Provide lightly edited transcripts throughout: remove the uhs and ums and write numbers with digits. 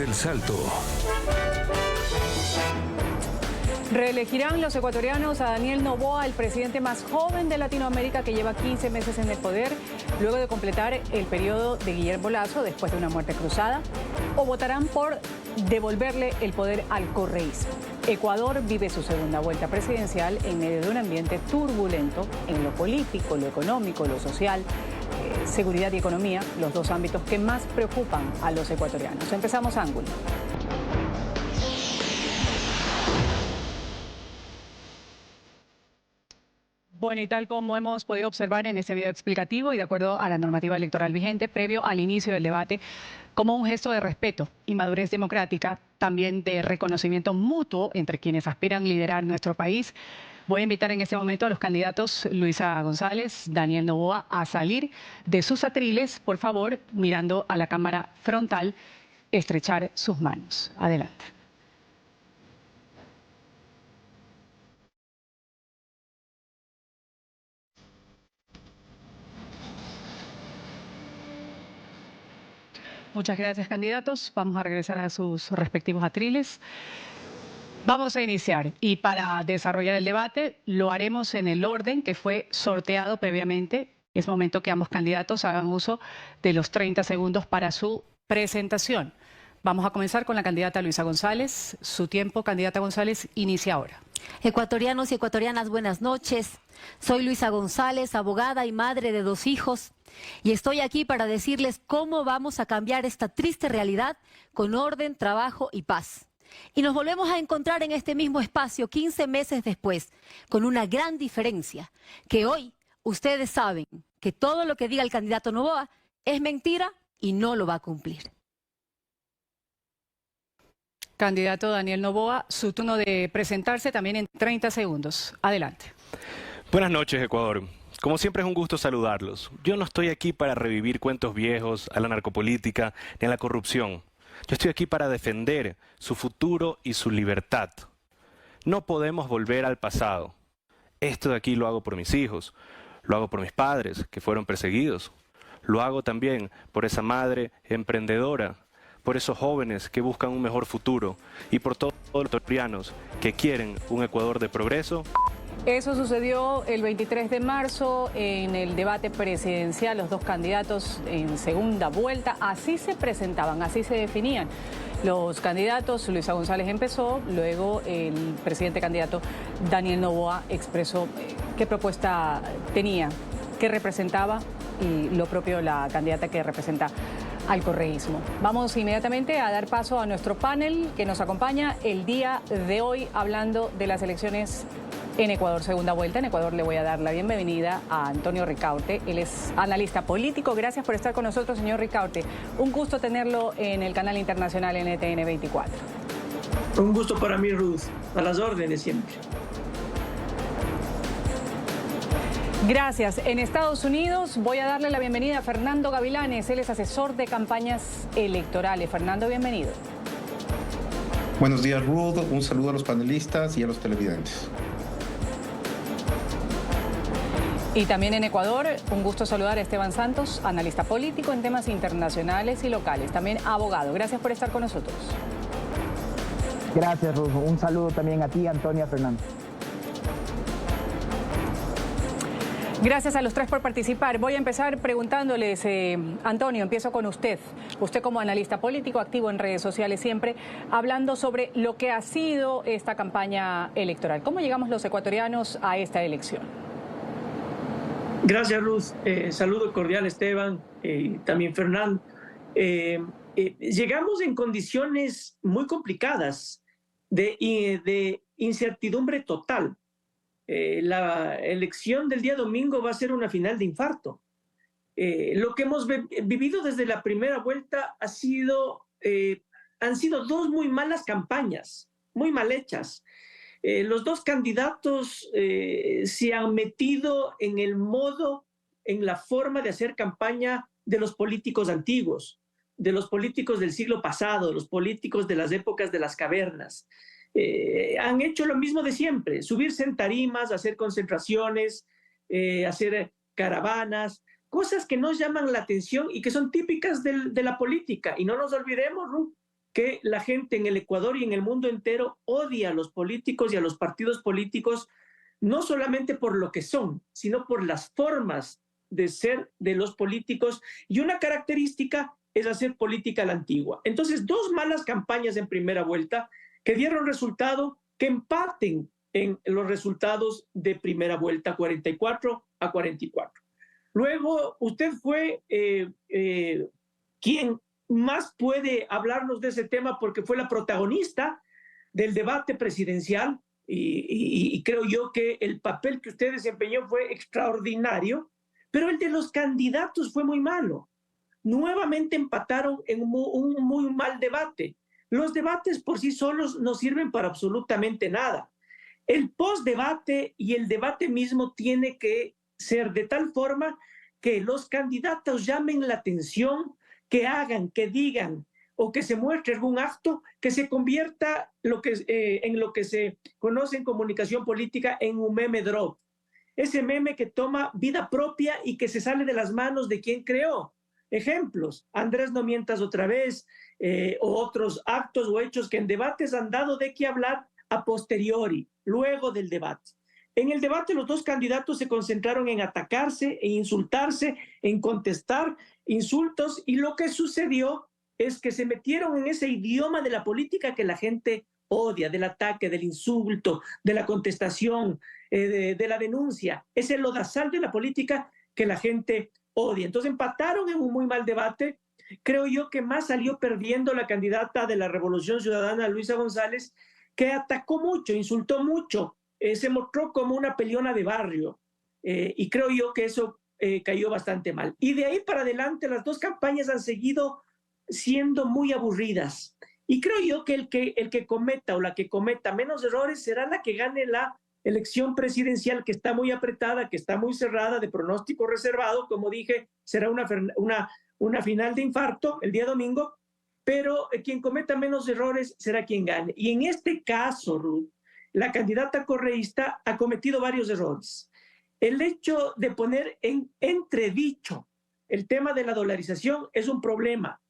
del Salto. Reelegirán los ecuatorianos a Daniel Noboa, el presidente más joven de Latinoamérica que lleva 15 meses en el poder, luego de completar el periodo de Guillermo Lasso después de una muerte cruzada, o votarán por devolverle el poder al correísmo. Ecuador vive su segunda vuelta presidencial en medio de un ambiente turbulento en lo político, lo económico, lo social, seguridad y economía, los dos ámbitos que más preocupan a los ecuatorianos. Empezamos ángulo. Bueno, y tal como hemos podido observar en este video explicativo y de acuerdo a la normativa electoral vigente, previo al inicio del debate, como un gesto de respeto y madurez democrática, también de reconocimiento mutuo entre quienes aspiran a liderar nuestro país, voy a invitar en este momento a los candidatos Luisa González, Daniel Noboa, a salir de sus atriles, por favor, mirando a la cámara frontal, estrechar sus manos. Adelante. Muchas gracias, candidatos. Vamos a regresar a sus respectivos atriles. Vamos a iniciar y para desarrollar el debate lo haremos en el orden que fue sorteado previamente. Es momento que ambos candidatos hagan uso de los 30 segundos para su presentación. Vamos a comenzar con la candidata Luisa González. Su tiempo, candidata González, inicia ahora. Ecuatorianos y ecuatorianas, buenas noches. Soy Luisa González, abogada y madre de 2 hijos. Y estoy aquí para decirles cómo vamos a cambiar esta triste realidad con orden, trabajo y paz. Y nos volvemos a encontrar en este mismo espacio 15 meses después, con una gran diferencia, que hoy ustedes saben que todo lo que diga el candidato Noboa es mentira y no lo va a cumplir. Candidato Daniel Noboa, su turno de presentarse también en 30 segundos. Adelante. Buenas noches, Ecuador. Como siempre es un gusto saludarlos. Yo no estoy aquí para revivir cuentos viejos a la narcopolítica ni a la corrupción. Yo estoy aquí para defender su futuro y su libertad. No podemos volver al pasado. Esto de aquí lo hago por mis hijos, lo hago por mis padres que fueron perseguidos. Lo hago también por esa madre emprendedora, por esos jóvenes que buscan un mejor futuro y por todos los ecuatorianos que quieren un Ecuador de progreso. Eso sucedió el 23 de marzo en el debate presidencial. Los dos candidatos en segunda vuelta, así se presentaban, así se definían. Los candidatos, Luisa González empezó, luego el presidente candidato Daniel Noboa expresó qué propuesta tenía, qué representaba y lo propio la candidata que representa al correísmo. Vamos inmediatamente a dar paso a nuestro panel que nos acompaña el día de hoy hablando de las elecciones en Ecuador, segunda vuelta. En Ecuador le voy a dar la bienvenida a Antonio Ricaurte. Él es analista político. Gracias por estar con nosotros, señor Ricaurte. Un gusto tenerlo en el canal internacional NTN 24. Un gusto para mí, Ruth. A las órdenes siempre. Gracias. En Estados Unidos voy a darle la bienvenida a Fernando Gavilanes. Él es asesor de campañas electorales. Fernando, bienvenido. Buenos días, Ruth. Un saludo a los panelistas y a los televidentes. Y también en Ecuador, un gusto saludar a Esteban Santos, analista político en temas internacionales y locales, también abogado. Gracias por estar con nosotros. Gracias, Ruth. Un saludo también a ti, Antonia Fernández. Gracias a los tres por participar. Voy a empezar preguntándoles, Antonio, empiezo con usted. Usted como analista político, activo en redes sociales siempre, hablando sobre lo que ha sido esta campaña electoral. ¿Cómo llegamos los ecuatorianos a esta elección? Gracias, Ruth. Saludo cordial, Esteban, también Fernando. Llegamos en condiciones muy complicadas de incertidumbre total. La elección del día domingo va a ser una final de infarto. Lo que hemos vivido desde la primera vuelta han sido 2 muy malas campañas, muy mal hechas. Los dos candidatos se han metido en el modo, en la forma de hacer campaña de los políticos antiguos, de los políticos del siglo pasado, de los políticos de las épocas de las cavernas. Han hecho lo mismo de siempre, subirse en tarimas, hacer concentraciones, hacer caravanas, cosas que nos llaman la atención y que son típicas de la política. Y no nos olvidemos, Ruth, que la gente en el Ecuador y en el mundo entero odia a los políticos y a los partidos políticos, no solamente por lo que son, sino por las formas de ser de los políticos. Y una característica es hacer política a la antigua. Entonces, dos malas campañas en primera vuelta que dieron resultado que empaten en los resultados de primera vuelta, 44-44. Luego, usted fue quien más puede hablarnos de ese tema porque fue la protagonista del debate presidencial y creo yo que el papel que usted desempeñó fue extraordinario, pero el de los candidatos fue muy malo. Nuevamente empataron en un muy mal debate. Los debates por sí solos no sirven para absolutamente nada. El postdebate y el debate mismo tiene que ser de tal forma que los candidatos llamen la atención, que hagan, que digan o que se muestre algún acto que se convierta en lo que se conoce en comunicación política en un meme drop. Ese meme que toma vida propia y que se sale de las manos de quien creó. Ejemplos, Andrés no mientas otra vez, o otros actos o hechos que en debates han dado de qué hablar a posteriori, luego del debate. En el debate los dos candidatos se concentraron en atacarse, en insultarse, en contestar insultos y lo que sucedió es que se metieron en ese idioma de la política que la gente odia, del ataque, del insulto, de la contestación, de la denuncia. Es el lodazal de la política que la gente odia. Entonces empataron en un muy mal debate. Creo yo que más salió perdiendo la candidata de la Revolución Ciudadana, Luisa González, que atacó mucho, insultó mucho, se mostró como una peleona de barrio y creo yo que eso cayó bastante mal. Y de ahí para adelante las dos campañas han seguido siendo muy aburridas y creo yo que el que cometa o la que cometa menos errores será la que gane la elección presidencial, que está muy apretada, que está muy cerrada, de pronóstico reservado, como dije, será una final de infarto el día domingo, pero quien cometa menos errores será quien gane. Y en este caso, Ruth, la candidata correísta ha cometido varios errores. El hecho de poner en entredicho el tema de la dolarización es un problema.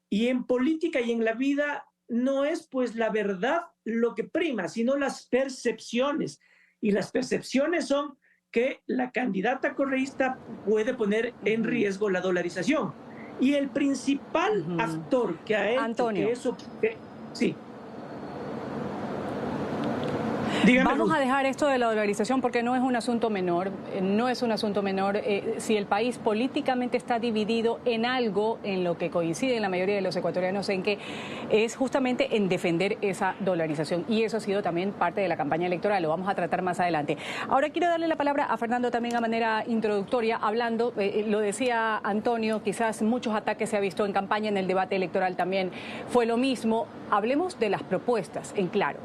Y en política y en la vida no es pues la verdad lo que prima, sino las percepciones. Y las percepciones son que la candidata correísta puede poner en riesgo la dolarización. Y el principal actor que ha hecho Antonio. que eso... sí. Dígame, Vamos Ruth. a dejar esto de la dolarización porque no es un asunto menor, no es un asunto menor. Si el país políticamente está dividido en algo en lo que coinciden la mayoría de los ecuatorianos en que es justamente en defender esa dolarización y eso ha sido también parte de la campaña electoral, lo vamos a tratar más adelante. Ahora quiero darle la palabra a Fernando también a manera introductoria, hablando, lo decía Antonio, quizás muchos ataques se ha visto en campaña, en el debate electoral también fue lo mismo. Hablemos de las propuestas, en claro.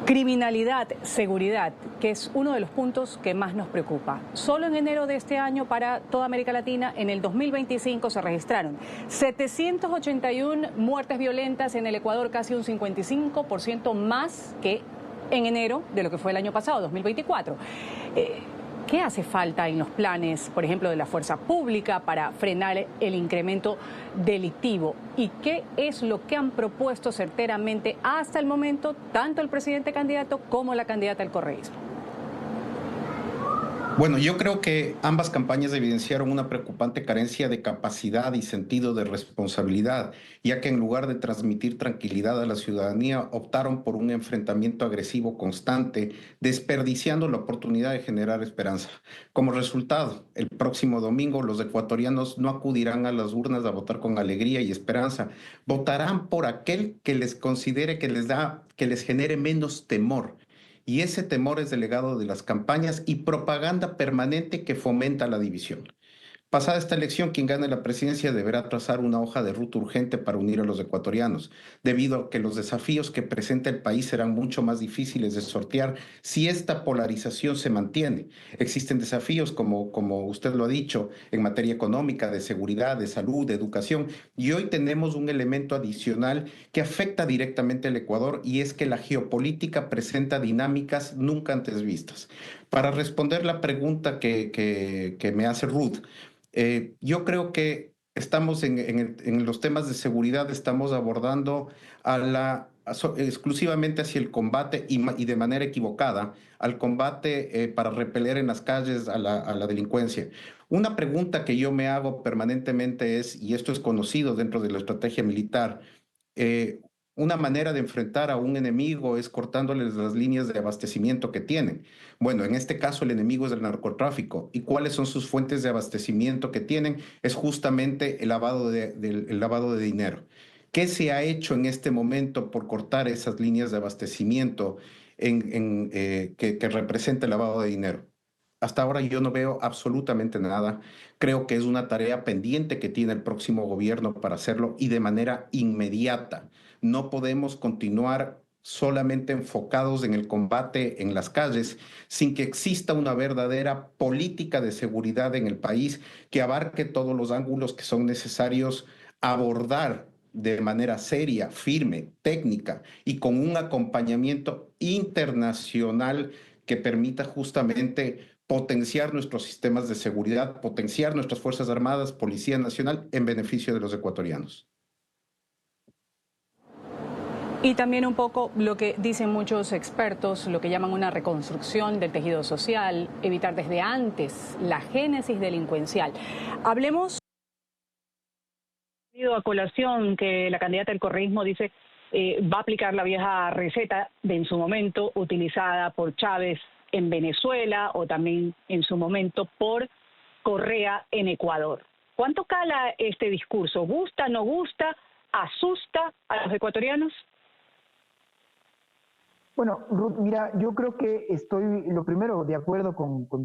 Criminalidad, seguridad, que es uno de los puntos que más nos preocupa. Solo en enero de este año para toda América Latina, en el 2025 se registraron 781 muertes violentas en el Ecuador, casi un 55% más que en enero de lo que fue el año pasado, 2024. ¿Qué hace falta en los planes, por ejemplo, de la fuerza pública para frenar el incremento delictivo? ¿Y qué es lo que han propuesto certeramente hasta el momento tanto el presidente candidato como la candidata al correísmo? Bueno, yo creo que ambas campañas evidenciaron una preocupante carencia de capacidad y sentido de responsabilidad, ya que en lugar de transmitir tranquilidad a la ciudadanía, optaron por un enfrentamiento agresivo constante, desperdiciando la oportunidad de generar esperanza. Como resultado, el próximo domingo los ecuatorianos no acudirán a las urnas a votar con alegría y esperanza, votarán por aquel que les considere que les genere menos temor. Y ese temor es delegado de las campañas y propaganda permanente que fomenta la división. Pasada esta elección, quien gane la presidencia deberá trazar una hoja de ruta urgente para unir a los ecuatorianos, debido a que los desafíos que presenta el país serán mucho más difíciles de sortear si esta polarización se mantiene. Existen desafíos, como usted lo ha dicho, en materia económica, de seguridad, de salud, de educación, y hoy tenemos un elemento adicional que afecta directamente al Ecuador, y es que la geopolítica presenta dinámicas nunca antes vistas. Para responder la pregunta que me hace Ruth, yo creo que estamos en los temas de seguridad, estamos abordando exclusivamente hacia el combate y de manera equivocada al combate para repeler en las calles a la delincuencia. Una pregunta que yo me hago permanentemente es, y esto es conocido dentro de la estrategia militar, eh, una manera de enfrentar a un enemigo es cortándoles las líneas de abastecimiento que tienen. Bueno, en este caso el enemigo es el narcotráfico. ¿Y cuáles son sus fuentes de abastecimiento que tienen? Es justamente el lavado de dinero. ¿Qué se ha hecho en este momento por cortar esas líneas de abastecimiento que representa el lavado de dinero? Hasta ahora yo no veo absolutamente nada. Creo que es una tarea pendiente que tiene el próximo gobierno para hacerlo y de manera inmediata. No podemos continuar solamente enfocados en el combate en las calles sin que exista una verdadera política de seguridad en el país que abarque todos los ángulos que son necesarios abordar de manera seria, firme, técnica y con un acompañamiento internacional que permita justamente potenciar nuestros sistemas de seguridad, potenciar nuestras Fuerzas Armadas, Policía Nacional en beneficio de los ecuatorianos. Y también un poco lo que dicen muchos expertos, lo que llaman una reconstrucción del tejido social, evitar desde antes la génesis delincuencial. Hablemos a colación que la candidata del correísmo dice va a aplicar la vieja receta de en su momento utilizada por Chávez en Venezuela o también en su momento por Correa en Ecuador. ¿Cuánto cala este discurso? ¿Gusta, no gusta? ¿Asusta a los ecuatorianos? Bueno, Ruth, mira, yo creo que estoy, lo primero, de acuerdo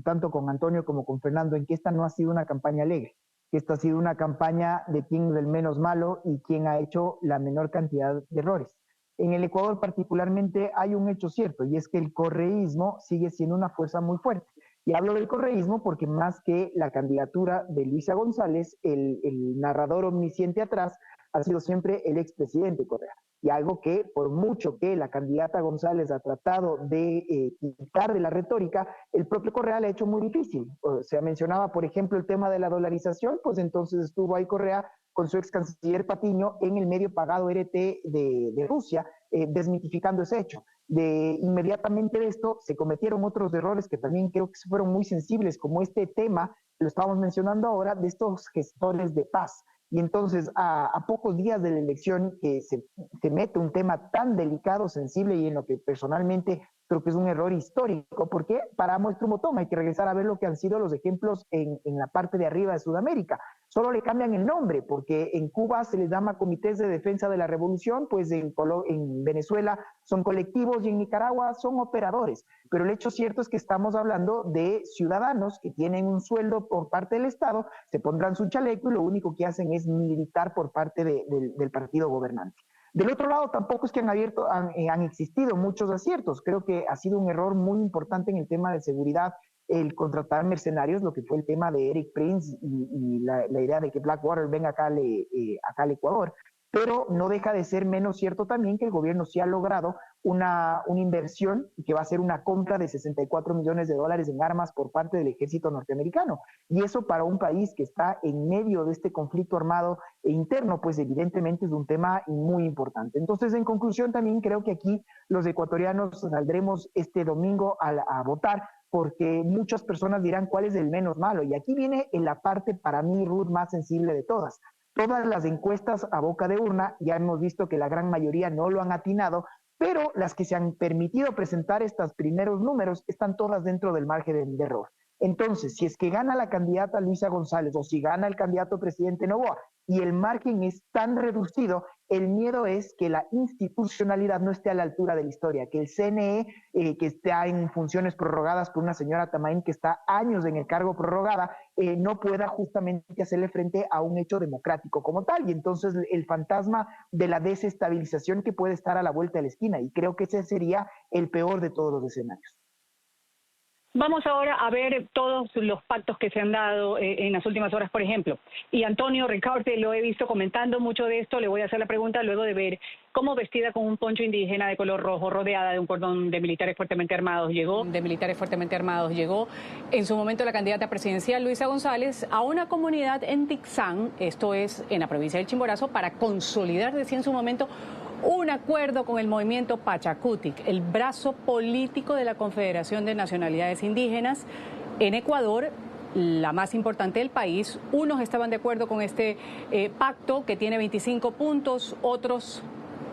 tanto con Antonio como con Fernando, en que esta no ha sido una campaña alegre, que esta ha sido una campaña de quién es el menos malo y quién ha hecho la menor cantidad de errores. En el Ecuador particularmente hay un hecho cierto, y es que el correísmo sigue siendo una fuerza muy fuerte. Y hablo del correísmo porque más que la candidatura de Luisa González, el narrador omnisciente atrás ha sido siempre el expresidente Correa. Y algo que, por mucho que la candidata González ha tratado de quitar de la retórica, el propio Correa le ha hecho muy difícil. Se mencionaba, por ejemplo, el tema de la dolarización, pues entonces estuvo ahí Correa con su ex canciller Patiño en el medio pagado RT de Rusia, desmitificando ese hecho. Inmediatamente de esto se cometieron otros errores que también creo que fueron muy sensibles, como este tema, lo estamos mencionando ahora, de estos gestores de paz. Y entonces, a pocos días de la elección, que se mete un tema tan delicado, sensible y en lo que personalmente creo que es un error histórico. ¿Por qué? Para muestra un botón, hay que regresar a ver lo que han sido los ejemplos en la parte de arriba de Sudamérica. Solo le cambian el nombre, porque en Cuba se les llama Comités de Defensa de la Revolución, pues en Venezuela son colectivos y en Nicaragua son operadores. Pero el hecho cierto es que estamos hablando de ciudadanos que tienen un sueldo por parte del Estado, se pondrán su chaleco y lo único que hacen es militar por parte del partido gobernante. Del otro lado, tampoco es que han existido muchos aciertos. Creo que ha sido un error muy importante en el tema de seguridad el contratar mercenarios, lo que fue el tema de Eric Prince y la idea de que Blackwater venga acá al Ecuador. Pero no deja de ser menos cierto también que el gobierno sí ha logrado una inversión que va a ser una compra de $64 millones en armas por parte del ejército norteamericano. Y eso para un país que está en medio de este conflicto armado e interno, pues evidentemente es un tema muy importante. Entonces, en conclusión, también creo que aquí los ecuatorianos saldremos este domingo a votar, porque muchas personas dirán cuál es el menos malo. Y aquí viene en la parte, para mí, Ruth, más sensible de todas. Todas las encuestas a boca de urna, ya hemos visto que la gran mayoría no lo han atinado, pero las que se han permitido presentar estos primeros números están todas dentro del margen de error. Entonces, si es que gana la candidata Luisa González o si gana el candidato presidente Noboa y el margen es tan reducido, el miedo es que la institucionalidad no esté a la altura de la historia, que el CNE, que está en funciones prorrogadas por una señora Tamaín que está años en el cargo prorrogada, no pueda justamente hacerle frente a un hecho democrático como tal. Y entonces el fantasma de la desestabilización que puede estar a la vuelta de la esquina. Y creo que ese sería el peor de todos los escenarios. Vamos ahora a ver todos los pactos que se han dado en las últimas horas, por ejemplo. Y Antonio Ricaurte, lo he visto comentando mucho de esto. Le voy a hacer la pregunta luego de ver cómo, vestida con un poncho indígena de color rojo, rodeada de un cordón de militares fuertemente armados, llegó en su momento la candidata presidencial Luisa González a una comunidad en Tixán, esto es en la provincia del Chimborazo, para consolidar, decía en su momento, un acuerdo con el movimiento Pachacutic, el brazo político de la Confederación de Nacionalidades Indígenas en Ecuador, la más importante del país. Unos estaban de acuerdo con este pacto que tiene 25 puntos, otros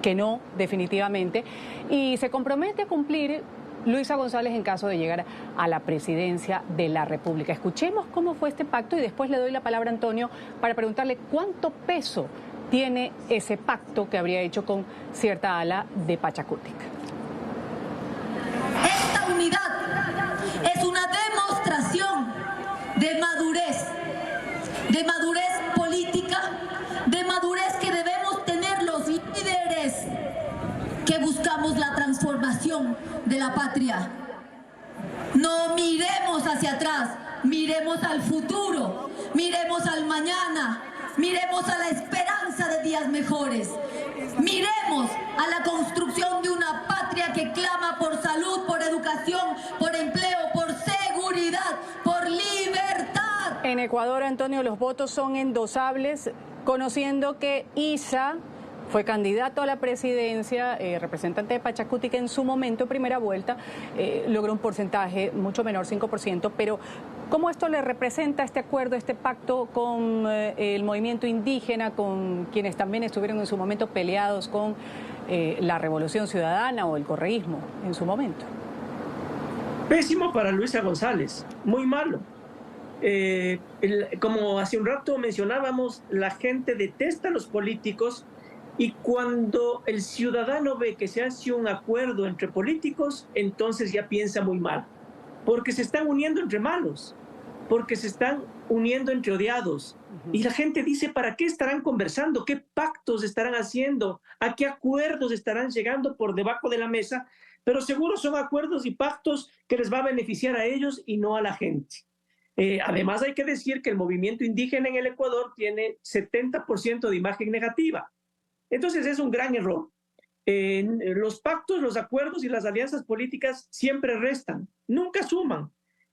que no, definitivamente, y se compromete a cumplir Luisa González en caso de llegar a la presidencia de la República. Escuchemos cómo fue este pacto y después le doy la palabra a Antonio para preguntarle cuánto peso tiene ese pacto que habría hecho con cierta ala de Pachacutic. Esta unidad es una demostración de madurez política, de madurez que debemos tener los líderes que buscamos la transformación de la patria. No miremos hacia atrás, miremos al futuro, miremos al mañana. Miremos a la esperanza de días mejores. Miremos a la construcción de una patria que clama por salud, por educación, por empleo, por seguridad, por libertad. En Ecuador, Antonio, los votos son endosables, conociendo que Isa fue candidato a la presidencia, representante de Pachacutic en su momento, primera vuelta, logró un porcentaje mucho menor, 5%, pero ¿cómo esto le representa este acuerdo, este pacto con el movimiento indígena, con quienes también estuvieron en su momento peleados con la Revolución Ciudadana o el correísmo en su momento? Pésimo para Luisa González, muy malo. Como hace un rato mencionábamos, la gente detesta a los políticos. Y cuando el ciudadano ve que se hace un acuerdo entre políticos, entonces ya piensa muy mal. Porque se están uniendo entre malos, porque se están uniendo entre odiados. Y la gente dice, ¿para qué estarán conversando? ¿Qué pactos estarán haciendo? ¿A qué acuerdos estarán llegando por debajo de la mesa? Pero seguro son acuerdos y pactos que les va a beneficiar a ellos y no a la gente. Además hay que decir que el movimiento indígena en el Ecuador tiene 70% de imagen negativa. Entonces es un gran error. Los pactos, los acuerdos y las alianzas políticas siempre restan, nunca suman.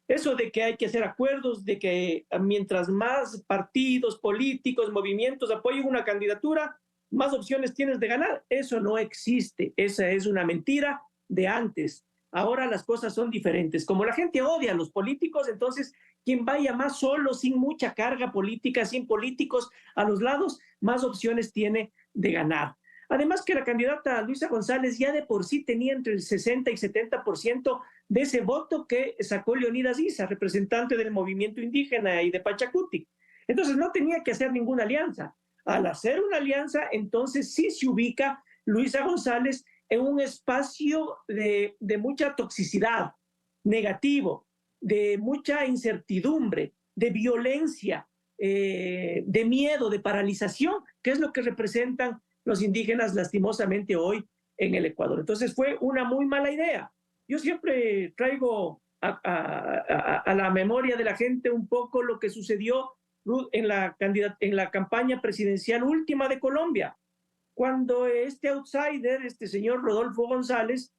Eso de que hay que hacer acuerdos, de que mientras más partidos políticos, movimientos apoyen una candidatura, más opciones tienes de ganar. Eso no existe. Esa es una mentira de antes. Ahora las cosas son diferentes. Como la gente odia a los políticos, entonces quien vaya más solo, sin mucha carga política, sin políticos a los lados, más opciones tiene de ganar. Además que la candidata Luisa González ya de por sí tenía entre el 60 y 70% de ese voto que sacó Leonidas Issa, representante del movimiento indígena y de Pachacutic. Entonces no tenía que hacer ninguna alianza. Al hacer una alianza, entonces sí se ubica Luisa González en un espacio de mucha toxicidad, negativo, de mucha incertidumbre, de violencia, de miedo, de paralización, que es lo que representan los indígenas lastimosamente hoy en el Ecuador. Entonces fue una muy mala idea. Yo siempre traigo a la memoria de la gente un poco lo que sucedió en la campaña presidencial última de Colombia, cuando este outsider, este señor Rodolfo Hernández,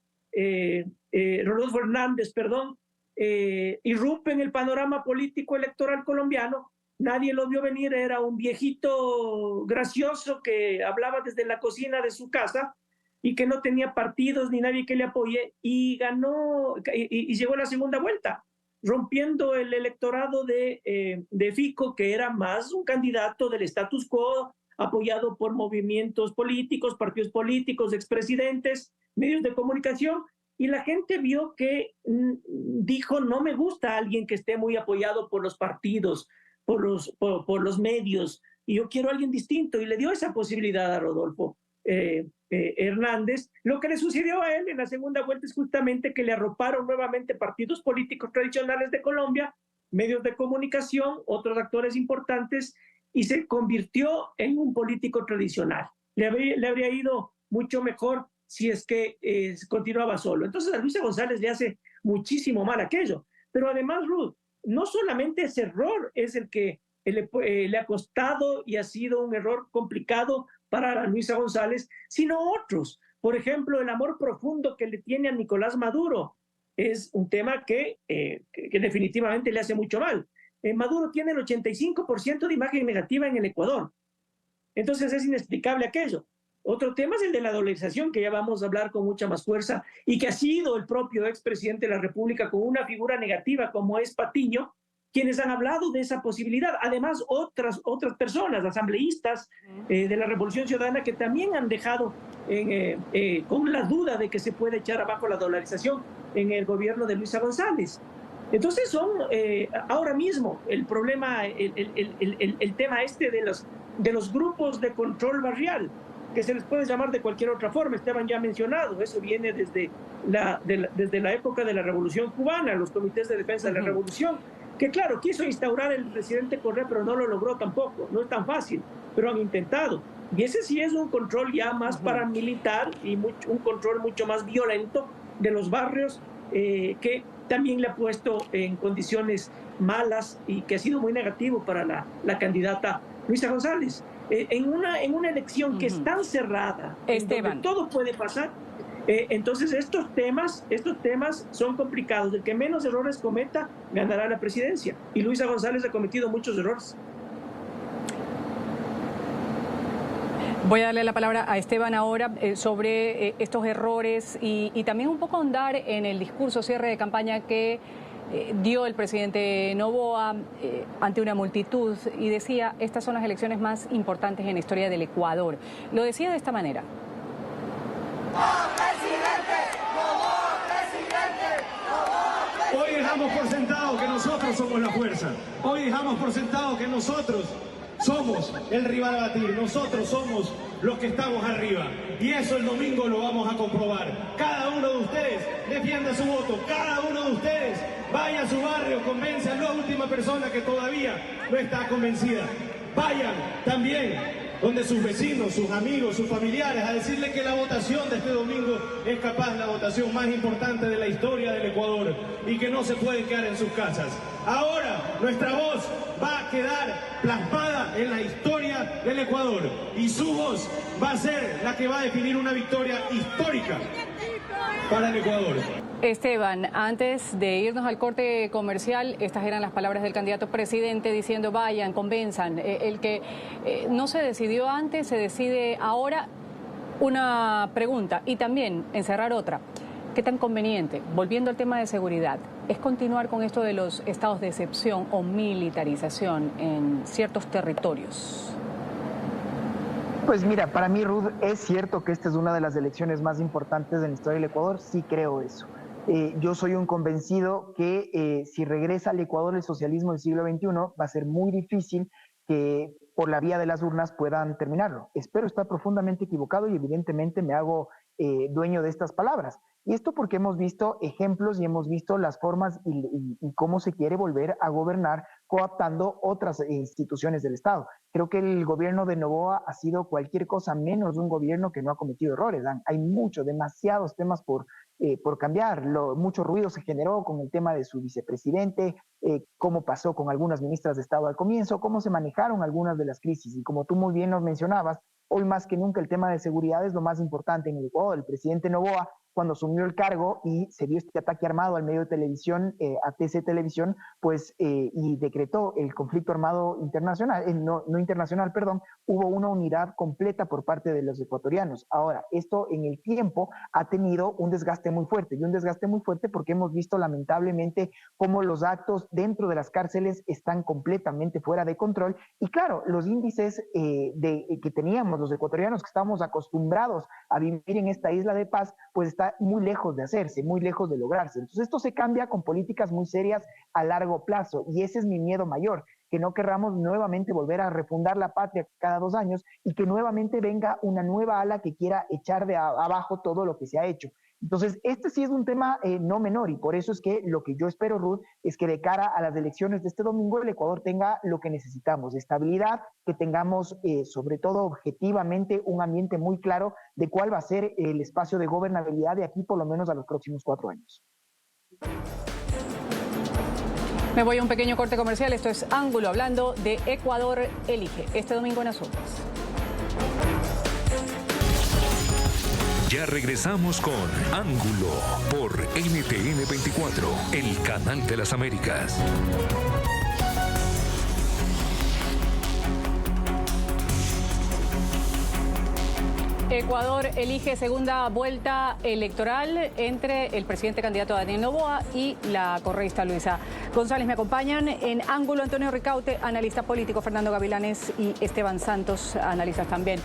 irrumpe en el panorama político electoral colombiano. Nadie lo vio venir, era un viejito gracioso que hablaba desde la cocina de su casa y que no tenía partidos ni nadie que le apoye, y ganó y llegó a la segunda vuelta, rompiendo el electorado de Fico, que era más un candidato del status quo, apoyado por movimientos políticos, partidos políticos, expresidentes, medios de comunicación, y la gente vio que dijo, no me gusta alguien que esté muy apoyado por los partidos, por los medios, y yo quiero a alguien distinto, y le dio esa posibilidad a Rodolfo Hernández. Lo que le sucedió a él en la segunda vuelta es justamente que le arroparon nuevamente partidos políticos tradicionales de Colombia, medios de comunicación, otros actores importantes, y se convirtió en un político tradicional. Le habría ido mucho mejor si es que continuaba solo. Entonces a Luisa González le hace muchísimo mal aquello. Pero además, Ruth, no solamente ese error es el que le ha costado y ha sido un error complicado para Luisa González, sino otros. Por ejemplo, el amor profundo que le tiene a Nicolás Maduro es un tema que definitivamente le hace mucho mal. Maduro tiene el 85% de imagen negativa en el Ecuador. Entonces es inexplicable aquello. Otro tema es el de la dolarización, que ya vamos a hablar con mucha más fuerza, y que ha sido el propio expresidente de la República con una figura negativa como es Patiño, quienes han hablado de esa posibilidad. Además, otras personas, asambleístas de la Revolución Ciudadana, que también han dejado con la duda de que se puede echar abajo la dolarización en el gobierno de Luisa González. Entonces son ahora mismo el problema, el tema de los grupos de control barrial, que se les puede llamar de cualquier otra forma. Esteban ya ha mencionado, eso viene desde la época de la Revolución Cubana, los comités de defensa de la Revolución, que claro, quiso instaurar el presidente Correa, pero no lo logró tampoco, no es tan fácil, pero han intentado. Y ese sí es un control ya más paramilitar y un control mucho más violento de los barrios, que también le ha puesto en condiciones malas y que ha sido muy negativo para la candidata Luisa González. En una elección que es tan cerrada, Esteban, donde todo puede pasar, entonces estos temas son complicados. El que menos errores cometa ganará la presidencia. Y Luisa González ha cometido muchos errores. Voy a darle la palabra a Esteban ahora sobre estos errores y también un poco ahondar en el discurso cierre de campaña que dio el presidente Noboa ante una multitud y decía, estas son las elecciones más importantes en la historia del Ecuador. Lo decía de esta manera. Hoy dejamos por sentado que nosotros somos la fuerza. Hoy dejamos por sentado que nosotros somos el rival a batir. Nosotros somos los que estamos arriba. Y eso el domingo lo vamos a comprobar. Cada uno de ustedes defienda su voto. Cada uno de ustedes vaya a su barrio, convence a la última persona que todavía no está convencida. Vayan también donde sus vecinos, sus amigos, sus familiares, a decirle que la votación de este domingo es capaz la votación más importante de la historia del Ecuador y que no se pueden quedar en sus casas. Ahora nuestra voz va a quedar plasmada en la historia del Ecuador y su voz va a ser la que va a definir una victoria histórica para el Ecuador. Esteban, antes de irnos al corte comercial, estas eran las palabras del candidato presidente diciendo vayan, convenzan. El que no se decidió antes, se decide ahora. Una pregunta y también encerrar otra. ¿Qué tan conveniente, volviendo al tema de seguridad, es continuar con esto de los estados de excepción o militarización en ciertos territorios? Pues mira, para mí, Ruth, es cierto que esta es una de las elecciones más importantes de la historia del Ecuador, sí creo eso. Yo soy un convencido que si regresa al Ecuador el socialismo del siglo XXI, va a ser muy difícil que por la vía de las urnas puedan terminarlo. Espero estar profundamente equivocado y evidentemente me hago dueño de estas palabras. Y esto porque hemos visto ejemplos y hemos visto las formas y cómo se quiere volver a gobernar cooptando otras instituciones del Estado. Creo que el gobierno de Noboa ha sido cualquier cosa menos un gobierno que no ha cometido errores. Hay demasiados temas por cambiar. Mucho ruido se generó con el tema de su vicepresidente, cómo pasó con algunas ministras de Estado al comienzo, cómo se manejaron algunas de las crisis. Y como tú muy bien nos mencionabas, hoy más que nunca el tema de seguridad es lo más importante en el Ecuador. El presidente Noboa, cuando asumió el cargo y se dio este ataque armado al medio de televisión, a TC Televisión, pues, y decretó el conflicto armado internacional, no internacional, perdón, hubo una unidad completa por parte de los ecuatorianos. Ahora, esto en el tiempo ha tenido un desgaste muy fuerte, y un desgaste muy fuerte porque hemos visto lamentablemente cómo los actos dentro de las cárceles están completamente fuera de control, y claro, los índices que teníamos los ecuatorianos, que estábamos acostumbrados a vivir en esta isla de paz, pues está muy lejos de hacerse, muy lejos de lograrse. Entonces esto se cambia con políticas muy serias a largo plazo, y ese es mi miedo mayor, que no querramos nuevamente volver a refundar la patria cada 2 años y que nuevamente venga una nueva ala que quiera echar de abajo todo lo que se ha hecho. Entonces, este sí es un tema no menor, y por eso es que lo que yo espero, Ruth, es que de cara a las elecciones de este domingo el Ecuador tenga lo que necesitamos, estabilidad, que tengamos sobre todo objetivamente un ambiente muy claro de cuál va a ser el espacio de gobernabilidad de aquí por lo menos a los próximos 4 años. Me voy a un pequeño corte comercial. Esto es Ángulo, hablando de Ecuador Elige, este domingo en Azules. Ya regresamos con Ángulo por NTN 24, el canal de las Américas. Ecuador elige segunda vuelta electoral entre el presidente candidato Daniel Noboa y la correísta Luisa González. Me acompañan en Ángulo Antonio Ricaurte, analista político, Fernando Gavilanes y Esteban Santos, analistas también.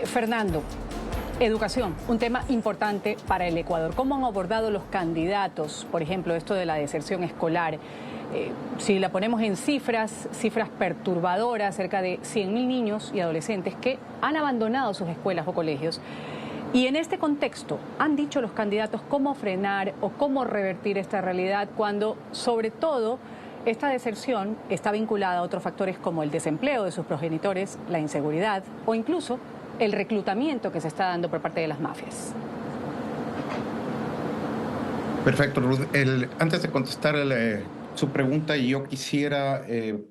Fernando, educación, un tema importante para el Ecuador. ¿Cómo han abordado los candidatos, por ejemplo, esto de la deserción escolar? Si la ponemos en cifras perturbadoras, cerca de 100.000 niños y adolescentes que han abandonado sus escuelas o colegios. Y en este contexto, ¿han dicho los candidatos cómo frenar o cómo revertir esta realidad cuando, sobre todo, esta deserción está vinculada a otros factores como el desempleo de sus progenitores, la inseguridad o incluso el reclutamiento que se está dando por parte de las mafias? Perfecto, Ruth. Antes de contestar su pregunta, yo quisiera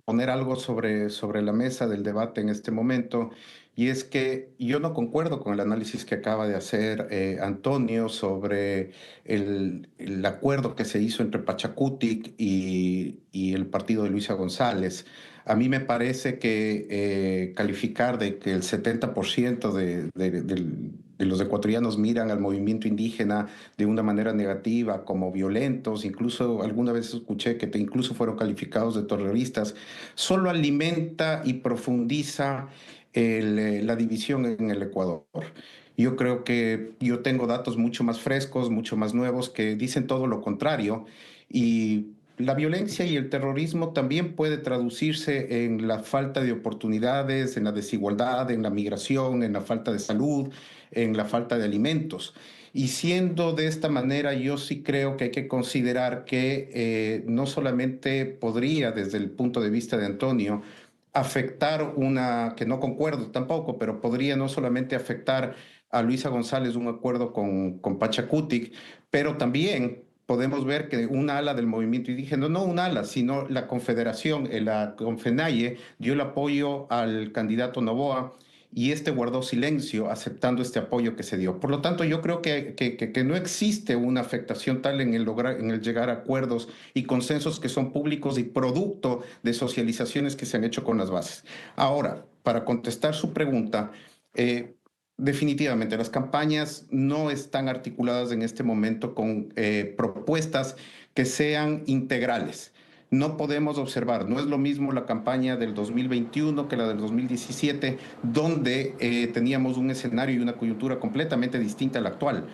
poner algo sobre la mesa del debate en este momento, y es que yo no concuerdo con el análisis que acaba de hacer Antonio sobre el acuerdo que se hizo entre Pachacutic y el partido de Luisa González. A mí me parece que calificar de que el 70% de los ecuatorianos miran al movimiento indígena de una manera negativa, como violentos, incluso alguna vez escuché que incluso fueron calificados de terroristas, solo alimenta y profundiza la división en el Ecuador. Yo creo que yo tengo datos mucho más frescos, mucho más nuevos, que dicen todo lo contrario, y la violencia y el terrorismo también puede traducirse en la falta de oportunidades, en la desigualdad, en la migración, en la falta de salud, en la falta de alimentos. Y siendo de esta manera, yo sí creo que hay que considerar que no solamente podría, desde el punto de vista de Antonio, afectar que no concuerdo tampoco, pero podría no solamente afectar a Luisa González un acuerdo con Pachacutic, pero también podemos ver que una ala del movimiento indígena, no un ala, sino la confederación, la Confenaye, dio el apoyo al candidato Noboa, y guardó silencio aceptando este apoyo que se dio. Por lo tanto, yo creo que no existe una afectación tal en el llegar a acuerdos y consensos que son públicos y producto de socializaciones que se han hecho con las bases. Ahora, para contestar su pregunta, definitivamente las campañas no están articuladas en este momento con propuestas que sean integrales. No podemos observar, no es lo mismo la campaña del 2021 que la del 2017, donde teníamos un escenario y una coyuntura completamente distinta a la actual.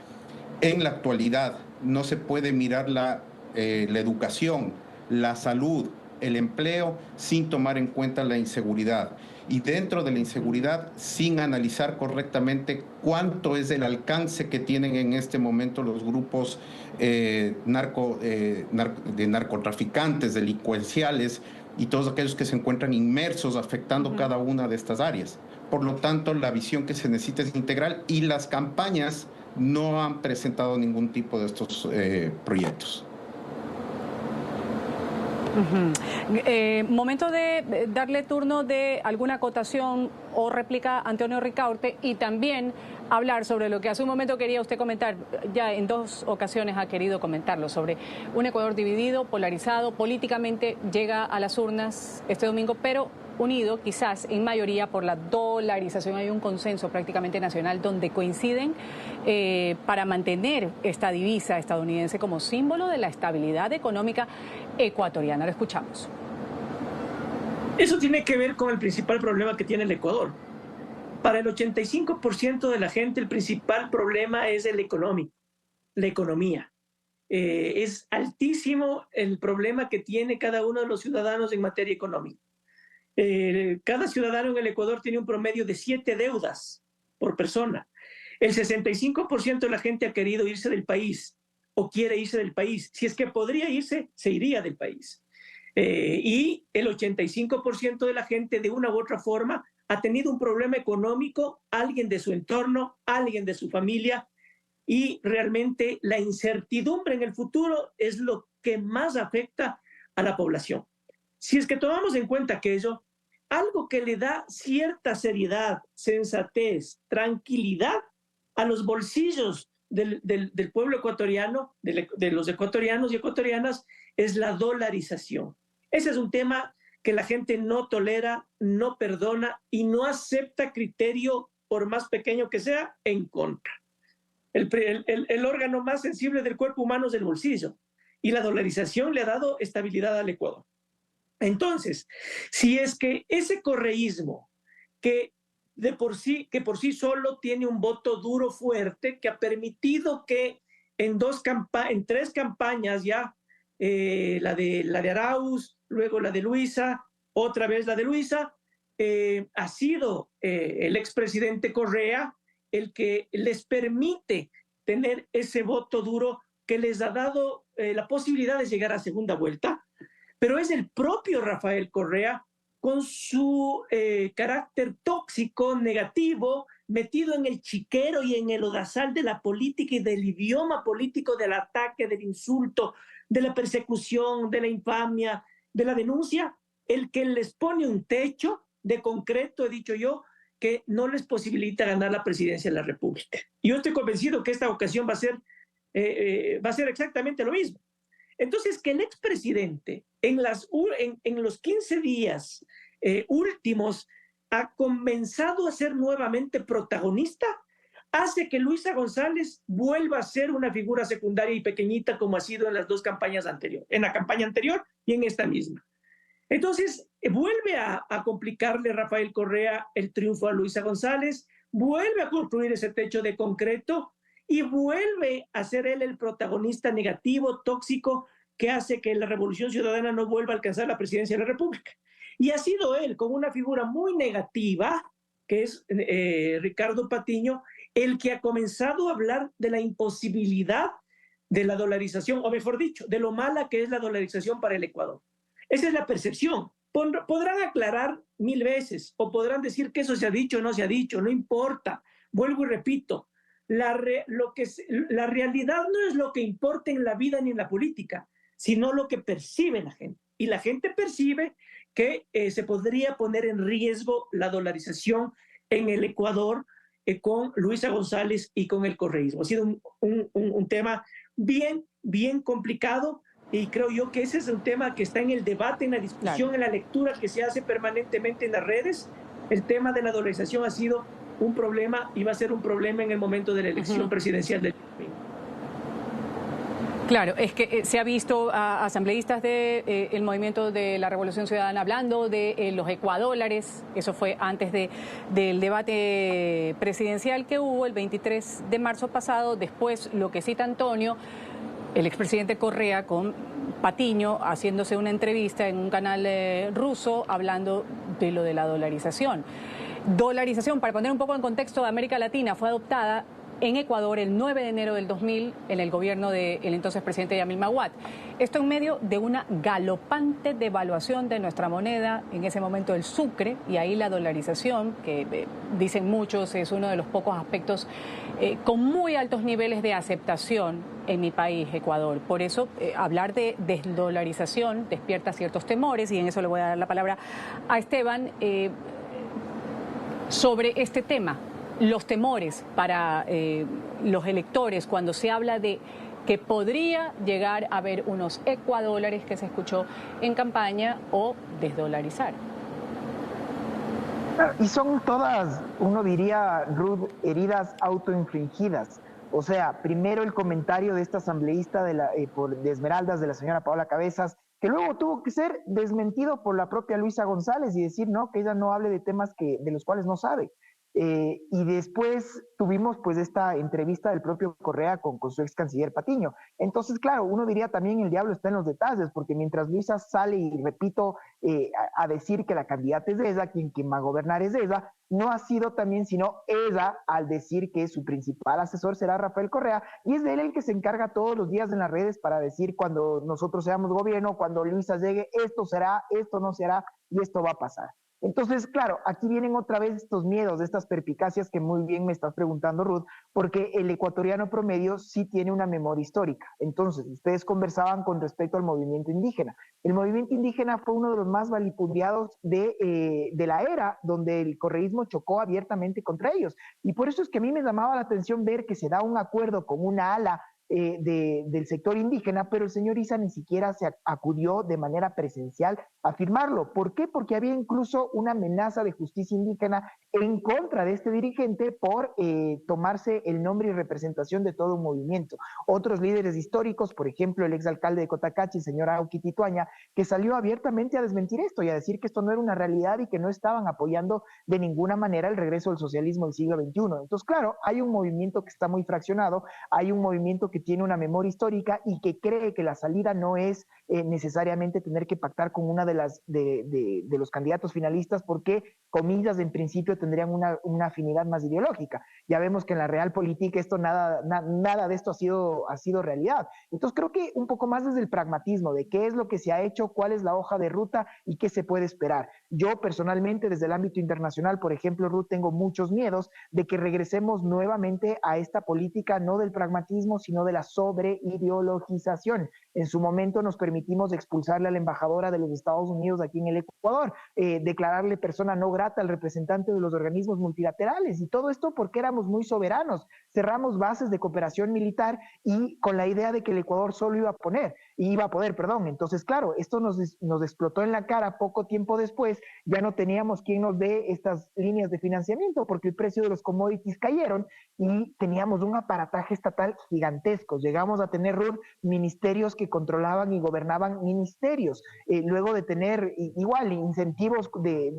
En la actualidad no se puede mirar la educación, la salud, el empleo sin tomar en cuenta la inseguridad. Y dentro de la inseguridad, sin analizar correctamente cuánto es el alcance que tienen en este momento los grupos de narcotraficantes, delincuenciales y todos aquellos que se encuentran inmersos afectando cada una de estas áreas. Por lo tanto, la visión que se necesita es integral, y las campañas no han presentado ningún tipo de estos proyectos. Momento de darle turno de alguna acotación o réplica a Antonio Ricaurte, y también hablar sobre lo que hace un momento quería usted comentar, ya en 2 ocasiones ha querido comentarlo, sobre un Ecuador dividido, polarizado, políticamente llega a las urnas este domingo, pero unido quizás en mayoría por la dolarización. Hay un consenso prácticamente nacional donde coinciden para mantener esta divisa estadounidense como símbolo de la estabilidad económica ecuatoriana. Lo escuchamos. Eso tiene que ver con el principal problema que tiene el Ecuador. Para el 85% de la gente, el principal problema es el económico, la economía. Es altísimo el problema que tiene cada uno de los ciudadanos en materia económica. Cada ciudadano en el Ecuador tiene un promedio de 7 deudas por persona. El 65% de la gente ha querido irse del país o quiere irse del país. Si es que podría irse, se iría del país. Y el 85% de la gente, de una u otra forma, ha tenido un problema económico, alguien de su entorno, alguien de su familia, y realmente la incertidumbre en el futuro es lo que más afecta a la población. Si es que tomamos en cuenta aquello, algo que le da cierta seriedad, sensatez, tranquilidad a los bolsillos del pueblo ecuatoriano, de los ecuatorianos y ecuatorianas, es la dolarización. Ese es un tema que la gente no tolera, no perdona y no acepta criterio, por más pequeño que sea, en contra. El órgano más sensible del cuerpo humano es el bolsillo, y la dolarización le ha dado estabilidad al Ecuador. Entonces, si es que ese correísmo que por sí solo tiene un voto duro fuerte, que ha permitido que en tres campañas ya, la de Arauz, luego la de Luisa, otra vez la de Luisa, ha sido el expresidente Correa el que les permite tener ese voto duro que les ha dado la posibilidad de llegar a segunda vuelta, pero es el propio Rafael Correa con su carácter tóxico, negativo, metido en el chiquero y en el lodazal de la política y del idioma político, del ataque, del insulto, de la persecución, de la infamia, de la denuncia, el que les pone un techo de concreto, he dicho yo, que no les posibilita ganar la presidencia de la República. Y yo estoy convencido que esta ocasión va a ser exactamente lo mismo. Entonces, que el expresidente en los 15 días últimos ha comenzado a ser nuevamente protagonista, hace que Luisa González vuelva a ser una figura secundaria y pequeñita como ha sido en las dos campañas anteriores, en la campaña anterior y en esta misma. Entonces, vuelve a complicarle Rafael Correa el triunfo a Luisa González, vuelve a construir ese techo de concreto y vuelve a ser él el protagonista negativo, tóxico, que hace que la Revolución Ciudadana no vuelva a alcanzar la presidencia de la República. Y ha sido él, con una figura muy negativa, que es Ricardo Patiño, el que ha comenzado a hablar de la imposibilidad de la dolarización, o mejor dicho, de lo mala que es la dolarización para el Ecuador. Esa es la percepción. Podrán aclarar 1000 veces, o podrán decir que eso se ha dicho o no se ha dicho, no importa. Vuelvo y repito, la realidad no es lo que importa en la vida ni en la política, sino lo que percibe la gente. Y la gente percibe que se podría poner en riesgo la dolarización en el Ecuador con Luisa González y con el correísmo. Ha sido un tema bien complicado, y creo yo que ese es un tema que está en el debate, en la discusión, claro, en la lectura que se hace permanentemente en las redes. El tema de la dolarización ha sido un problema y va a ser un problema en el momento de la elección presidencial del domingo. Claro, es que se ha visto a asambleístas del movimiento de la Revolución Ciudadana hablando de los ecuadólares. Eso fue antes del debate presidencial que hubo el 23 de marzo pasado. Después, lo que cita Antonio, el expresidente Correa con Patiño haciéndose una entrevista en un canal ruso hablando de lo de la dolarización. Dolarización, para poner un poco en contexto de América Latina, fue adoptada en Ecuador el 9 de enero del 2000 en el gobierno del entonces presidente Yamil Maguad. Esto en medio de una galopante devaluación de nuestra moneda, en ese momento el sucre, y ahí la dolarización, que dicen muchos es uno de los pocos aspectos con muy altos niveles de aceptación en mi país, Ecuador. Por eso hablar de desdolarización despierta ciertos temores, y en eso le voy a dar la palabra a Esteban sobre este tema. Los temores para los electores cuando se habla de que podría llegar a haber unos ecuadólares que se escuchó en campaña o desdolarizar. Y son todas, uno diría, Ruth, heridas autoinfligidas. O sea, primero el comentario de esta asambleísta de Esmeraldas, de la señora Paola Cabezas, que luego tuvo que ser desmentido por la propia Luisa González y decir no, que ella no hable de temas de los cuales no sabe. Y después tuvimos pues esta entrevista del propio Correa con su ex canciller Patiño. Entonces, claro, uno diría también el diablo está en los detalles, porque mientras Luisa sale y repito a decir que la candidata es ella, quien va a gobernar es ella, no ha sido también sino ella al decir que su principal asesor será Rafael Correa, y es de él el que se encarga todos los días en las redes para decir cuando nosotros seamos gobierno, cuando Luisa llegue, esto será, esto no será y esto va a pasar. Entonces, claro, aquí vienen otra vez estos miedos, estas perpicacias que muy bien me estás preguntando, Ruth, porque el ecuatoriano promedio sí tiene una memoria histórica. Entonces, ustedes conversaban con respecto al movimiento indígena. El movimiento indígena fue uno de los más vilipendiados de la era donde el correísmo chocó abiertamente contra ellos. Y por eso es que a mí me llamaba la atención ver que se da un acuerdo con una ala del sector indígena, pero el señor Issa ni siquiera se acudió de manera presencial a firmarlo. ¿Por qué? Porque había incluso una amenaza de justicia indígena en contra de este dirigente por tomarse el nombre y representación de todo un movimiento. Otros líderes históricos, por ejemplo, el exalcalde de Cotacachi, el señor Auqui Tituaña, que salió abiertamente a desmentir esto y a decir que esto no era una realidad y que no estaban apoyando de ninguna manera el regreso del socialismo del siglo XXI. Entonces, claro, hay un movimiento que está muy fraccionado, hay un movimiento que tiene una memoria histórica y que cree que la salida no es necesariamente tener que pactar con una de los candidatos finalistas porque, comillas, en principio tendrían una afinidad más ideológica. Ya vemos que en la realpolitik esto nada de esto ha sido realidad. Entonces creo que un poco más desde el pragmatismo de qué es lo que se ha hecho, cuál es la hoja de ruta y qué se puede esperar. Yo personalmente desde el ámbito internacional, por ejemplo, Ruth, tengo muchos miedos de que regresemos nuevamente a esta política no del pragmatismo, sino de la sobreideologización. En su momento nos permitimos expulsarle a la embajadora de los Estados Unidos aquí en el Ecuador, declararle persona no grata al representante de los organismos multilaterales, y todo esto porque éramos muy soberanos. Cerramos bases de cooperación militar y con la idea de que el Ecuador solo iba a poder. Entonces, claro, esto nos explotó en la cara poco tiempo después. Ya no teníamos quien nos dé estas líneas de financiamiento porque el precio de los commodities cayeron y teníamos un aparataje estatal gigantesco. Llegamos a tener ministerios que controlaban y gobernaban ministerios, luego de tener igual incentivos de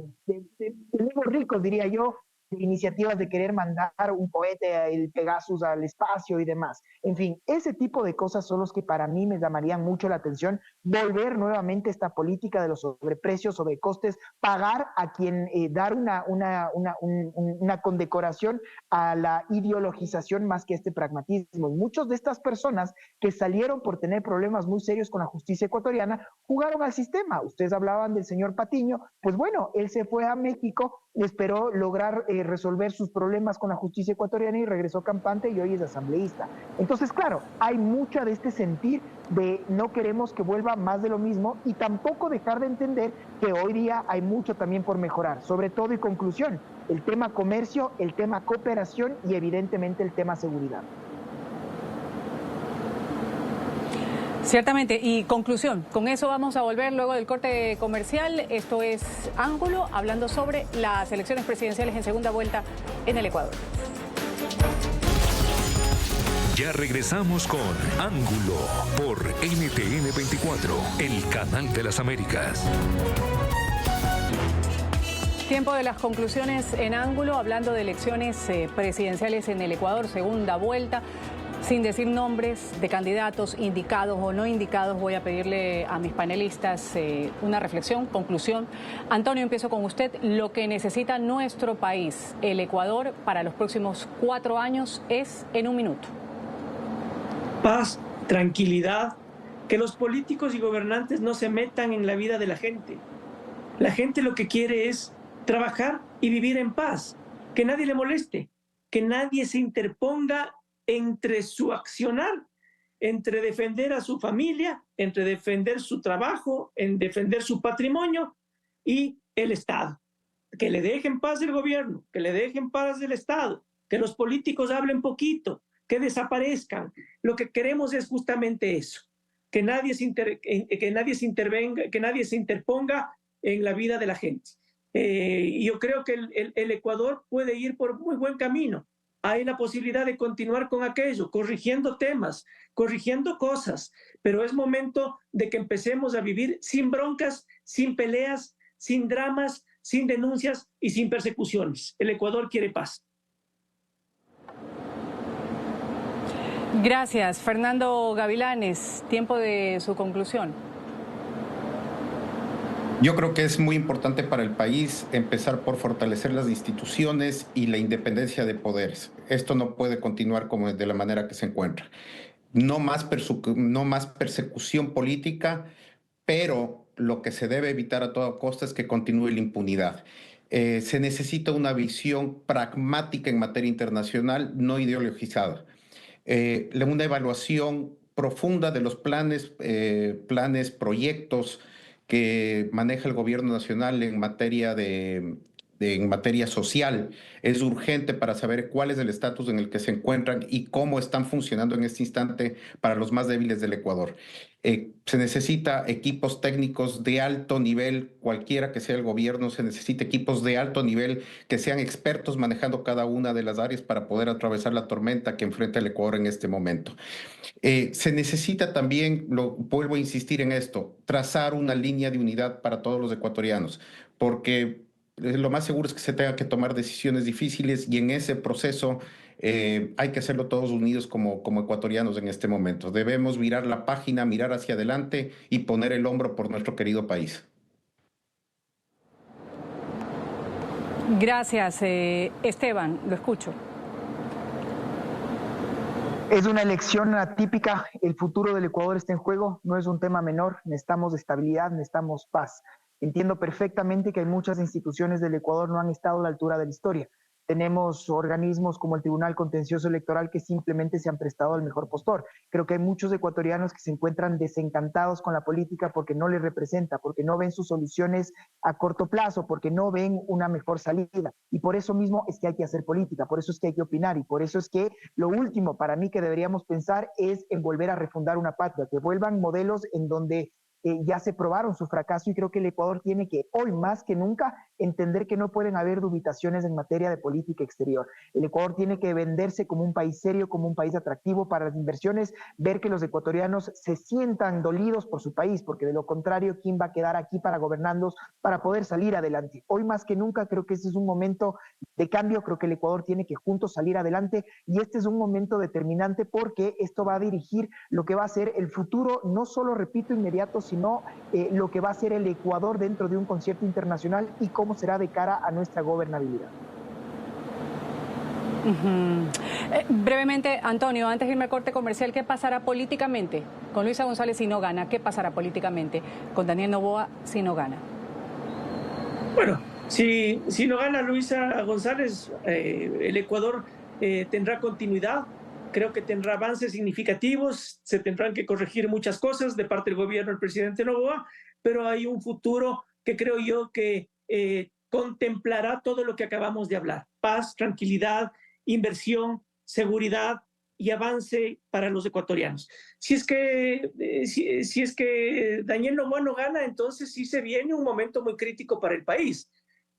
los ricos, diría yo, de iniciativas de querer mandar un cohete, el Pegasus, al espacio y demás. En fin, ese tipo de cosas son los que para mí me llamarían mucho la atención. Volver nuevamente esta política de los sobreprecios, sobrecostes, pagar a quien dar una condecoración a la ideologización más que este pragmatismo. Y muchos de estas personas que salieron por tener problemas muy serios con la justicia ecuatoriana jugaron al sistema. Ustedes hablaban del señor Patiño, pues bueno, él se fue a México, esperó lograr resolver sus problemas con la justicia ecuatoriana y regresó campante y hoy es asambleísta. Entonces, claro, hay mucha de este sentir de no queremos que vuelva más de lo mismo y tampoco dejar de entender que hoy día hay mucho también por mejorar, sobre todo y conclusión, el tema comercio, el tema cooperación y evidentemente el tema seguridad. Ciertamente, y conclusión, con eso vamos a volver luego del corte comercial. Esto es Ángulo, hablando sobre las elecciones presidenciales en segunda vuelta en el Ecuador. Ya regresamos con Ángulo por NTN 24, el canal de las Américas. Tiempo de las conclusiones en Ángulo, hablando de elecciones presidenciales en el Ecuador, segunda vuelta. Sin decir nombres de candidatos indicados o no indicados, voy a pedirle a mis panelistas una reflexión, conclusión. Antonio, empiezo con usted. Lo que necesita nuestro país, el Ecuador, para los próximos 4 años es en un minuto. Paz, tranquilidad, que los políticos y gobernantes no se metan en la vida de la gente. La gente lo que quiere es trabajar y vivir en paz, que nadie le moleste, que nadie se interponga entre su accionar, entre defender a su familia, entre defender su trabajo, en defender su patrimonio y el Estado. Que le dejen paz el gobierno, que le dejen paz el Estado, que los políticos hablen poquito, que desaparezcan. Lo que queremos es justamente eso, que nadie se interponga en la vida de la gente. Yo creo que el Ecuador puede ir por muy buen camino. Hay la posibilidad de continuar con aquello, corrigiendo temas, corrigiendo cosas, pero es momento de que empecemos a vivir sin broncas, sin peleas, sin dramas, sin denuncias y sin persecuciones. El Ecuador quiere paz. Gracias. Fernando Gavilanes, tiempo de su conclusión. Yo creo que es muy importante para el país empezar por fortalecer las instituciones y la independencia de poderes. Esto no puede continuar como de la manera que se encuentra. No más persecución política, pero lo que se debe evitar a toda costa es que continúe la impunidad. Se necesita una visión pragmática en materia internacional, no ideologizada. Una evaluación profunda de los planes, proyectos que maneja el gobierno nacional en materia en materia social. Es urgente para saber cuál es el estatus en el que se encuentran y cómo están funcionando en este instante para los más débiles del Ecuador. Se necesita equipos técnicos de alto nivel, cualquiera que sea el gobierno, se necesita equipos de alto nivel que sean expertos manejando cada una de las áreas para poder atravesar la tormenta que enfrenta el Ecuador en este momento. Se necesita también, vuelvo a insistir en esto, trazar una línea de unidad para todos los ecuatorianos, porque lo más seguro es que se tenga que tomar decisiones difíciles y en ese proceso hay que hacerlo todos unidos como ecuatorianos en este momento. Debemos virar la página, mirar hacia adelante y poner el hombro por nuestro querido país. Gracias, Esteban, lo escucho. Es una elección atípica, el futuro del Ecuador está en juego, no es un tema menor, necesitamos estabilidad, necesitamos paz. Entiendo perfectamente que hay muchas instituciones del Ecuador no han estado a la altura de la historia. Tenemos organismos como el Tribunal Contencioso Electoral que simplemente se han prestado al mejor postor. Creo que hay muchos ecuatorianos que se encuentran desencantados con la política porque no les representa, porque no ven sus soluciones a corto plazo, porque no ven una mejor salida. Y por eso mismo es que hay que hacer política, por eso es que hay que opinar y por eso es que lo último para mí que deberíamos pensar es en volver a refundar una patria, que vuelvan modelos en donde ya se probaron su fracaso y creo que el Ecuador tiene que, hoy más que nunca, entender que no pueden haber dubitaciones en materia de política exterior. El Ecuador tiene que venderse como un país serio, como un país atractivo para las inversiones, ver que los ecuatorianos se sientan dolidos por su país, porque de lo contrario, ¿quién va a quedar aquí para gobernarnos, para poder salir adelante? Hoy más que nunca creo que este es un momento de cambio, creo que el Ecuador tiene que juntos salir adelante y este es un momento determinante porque esto va a dirigir lo que va a ser el futuro, no solo, repito, inmediato, sino lo que va a ser el Ecuador dentro de un concierto internacional y cómo será de cara a nuestra gobernabilidad. Brevemente, Antonio, antes de irme al corte comercial, ¿qué pasará políticamente con Luisa González si no gana? ¿Qué pasará políticamente con Daniel Noboa si no gana? Bueno, si no gana Luisa González, el Ecuador tendrá continuidad. Creo que tendrá avances significativos, se tendrán que corregir muchas cosas de parte del gobierno del presidente Noboa, pero hay un futuro que creo yo que contemplará todo lo que acabamos de hablar. Paz, tranquilidad, inversión, seguridad y avance para los ecuatorianos. Si es que Daniel Noboa no gana, entonces sí se viene un momento muy crítico para el país,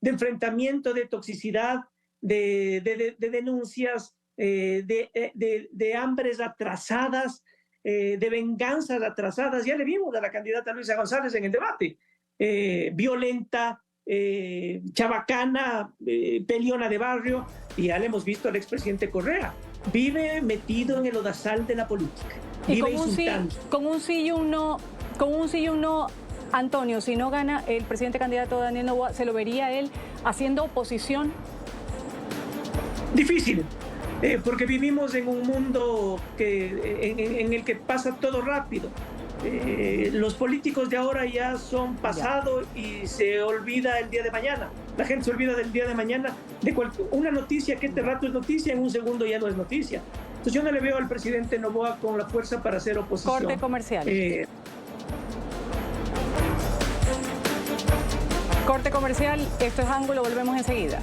de enfrentamiento, de toxicidad, de denuncias, de hambres atrasadas, de venganzas atrasadas. Ya le vimos a la candidata Luisa González en el debate, violenta, chabacana, peleona de barrio, y ya le hemos visto al expresidente Correa. Vive metido en el lodazal de la política. Y con un sí y un no, Antonio, si no gana el presidente candidato Daniel Noboa, ¿se lo vería él haciendo oposición? Difícil. Porque vivimos en un mundo en el que pasa todo rápido. Los políticos de ahora ya son pasado y se olvida el día de mañana. La gente se olvida del día de mañana. Una noticia que este rato es noticia, en un segundo ya no es noticia. Entonces yo no le veo al presidente Noboa con la fuerza para hacer oposición. Corte comercial. Corte comercial, esto es Ángulo, volvemos enseguida.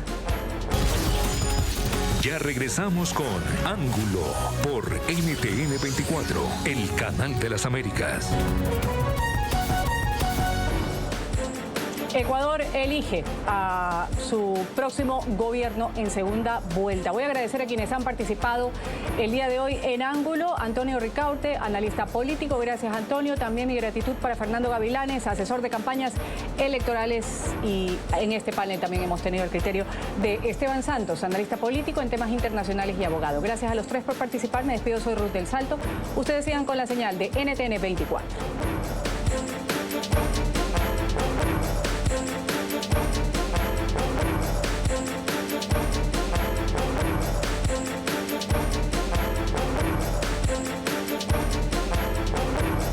Ya regresamos con Ángulo por NTN 24, el canal de las Américas. Ecuador elige a su próximo gobierno en segunda vuelta. Voy a agradecer a quienes han participado el día de hoy en Ángulo. Antonio Ricaurte, analista político. Gracias, Antonio. También mi gratitud para Fernando Gavilanes, asesor de campañas electorales. Y en este panel también hemos tenido el criterio de Esteban Santos, analista político en temas internacionales y abogado. Gracias a los tres por participar. Me despido, soy Ruth del Salto. Ustedes sigan con la señal de NTN 24.